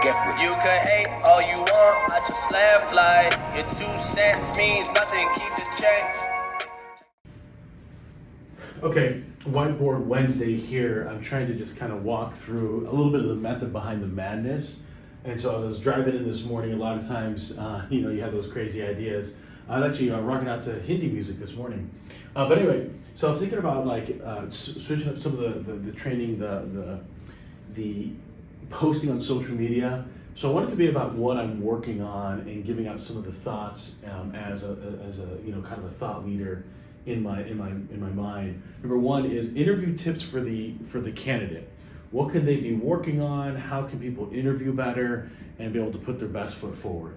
Get with it. You can hate all you want, I just laugh like your 2 cents means nothing, keep the change. Okay, Whiteboard Wednesday here. I'm trying to just kind of walk through a little bit of the method behind the madness. And so as I was driving in this morning, a lot of times, you have those crazy ideas. I was actually rocking out to Hindi music this morning. But anyway, so I was thinking about switching up some of the training, the posting on social media. So I want it to be about what I'm working on and giving out some of the thoughts as a kind of a thought leader in my mind. Number one is interview tips for the candidate. What can they be working on? How can people interview better and be able to put their best foot forward?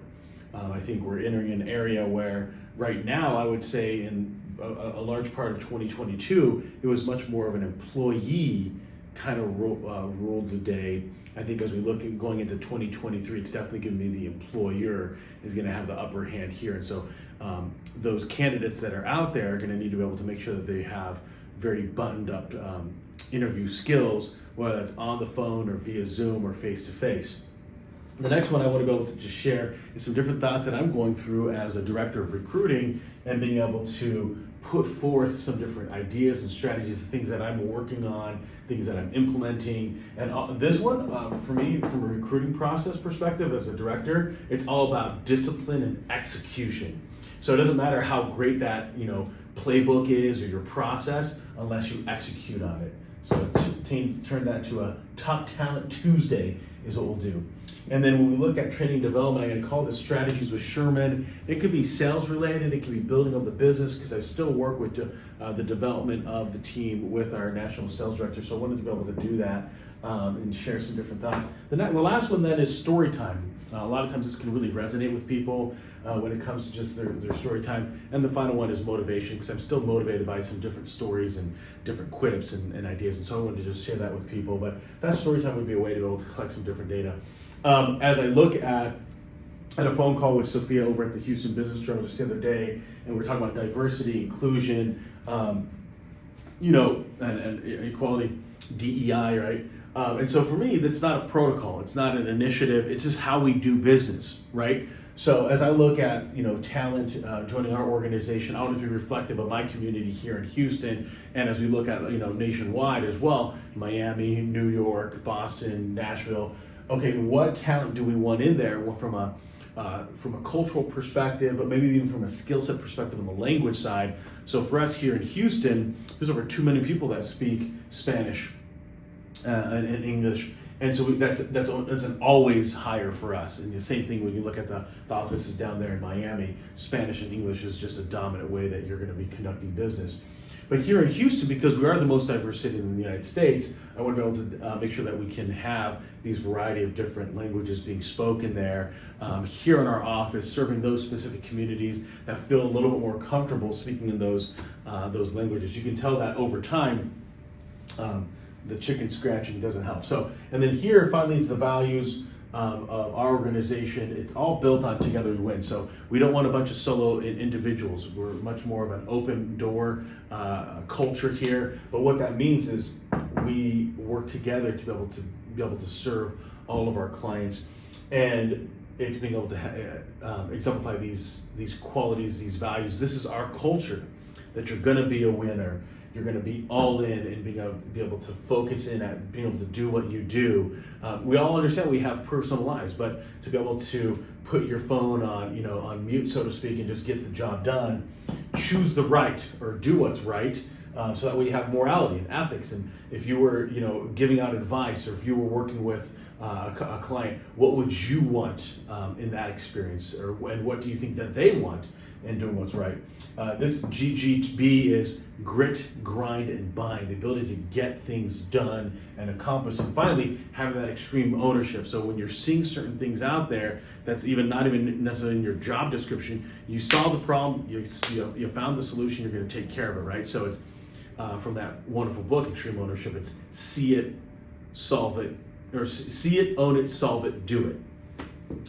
I think we're entering an area where right now I would say in a large part of 2022 it was much more of an employee kind of ruled the day. I think as we look at going into 2023, it's definitely going to be the employer is going to have the upper hand here. And so those candidates that are out there are going to need to be able to make sure that they have very buttoned up interview skills, whether that's on the phone or via Zoom or face-to-face. The next one I want to be able to just share is some different thoughts that I'm going through as a director of recruiting and being able to put forth some different ideas and strategies, things that I'm working on, things that I'm implementing. And this one, for me, from a recruiting process perspective as a director, it's all about discipline and execution. So it doesn't matter how great that playbook is or your process unless you execute on it. So turn that to a Top Talent Tuesday is what we'll do. And then when we look at training development, I'm going to call this Strategies with Sherman. It could be sales related, it could be building of the business, because I still work with the development of the team with our national sales director. So I wanted to be able to do that and share some different thoughts. The last one then is story time. A lot of times this can really resonate with people when it comes to just their story time. And the final one is motivation, because I'm still motivated by some different stories and different quips and ideas. And so I wanted to just share that with people. But that story time would be a way to be able to collect some different data. As I look at a phone call with Sophia over at the Houston Business Journal just the other day, and we're talking about diversity, inclusion, and equality, DEI, right? And so for me, that's not a protocol, it's not an initiative, it's just how we do business, right? So as I look at talent joining our organization, I want it to be reflective of my community here in Houston, and as we look at nationwide as well, Miami, New York, Boston, Nashville. Okay, what talent do we want in there? Well, from a cultural perspective, but maybe even from a skill set perspective on the language side. So for us here in Houston, there's over 2 million people that speak Spanish and English. And so that's an always hire for us. And the same thing when you look at the offices down there in Miami, Spanish and English is just a dominant way that you're going to be conducting business. But here in Houston, because we are the most diverse city in the United States, I want to be able to make sure that we can have these variety of different languages being spoken there here in our office, serving those specific communities that feel a little bit more comfortable speaking in those languages. You can tell that over time, the chicken scratching doesn't help. So, and then here finally is the values of our organization. It's all built on Together We Win. So we don't want a bunch of solo individuals. We're much more of an open door culture here. But what that means is we work together to be able to serve all of our clients, and it's being able to exemplify these qualities, these values. This is our culture, that you're going to be a winner. You're going to be all in and be able to focus in at being able to do what you do. We all understand we have personal lives, but to be able to put your phone on mute, so to speak, and just get the job done, choose the right or do what's right, so that way you have morality and ethics. And if you were giving out advice, or if you were working with a client, what would you want in that experience, and what do you think that they want in doing what's right? This GGB is grit, grind, and bind, the ability to get things done and accomplish, and finally having that extreme ownership. So when you're seeing certain things out there that's not even necessarily in your job description, you solve the problem, you found the solution, you're going to take care of it, right? So it's from that wonderful book, Extreme Ownership. It's see it, solve it, or see it, own it, solve it, do it.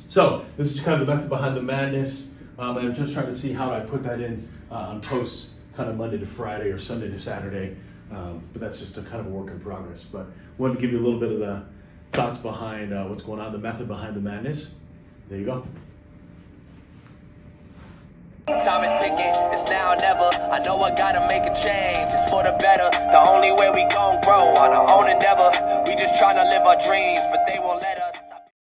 So this is kind of the method behind the madness. And I'm just trying to see how I put that in on posts kind of Monday to Friday or Sunday to Saturday. But that's just a kind of a work in progress. But wanted to give you a little bit of the thoughts behind what's going on, the method behind the madness. There you go. Time is ticking, it's now or never. I know I gotta make a change, it's for the better. The only way we gon' grow on our own endeavor. We just tryna live our dreams, but they won't let us.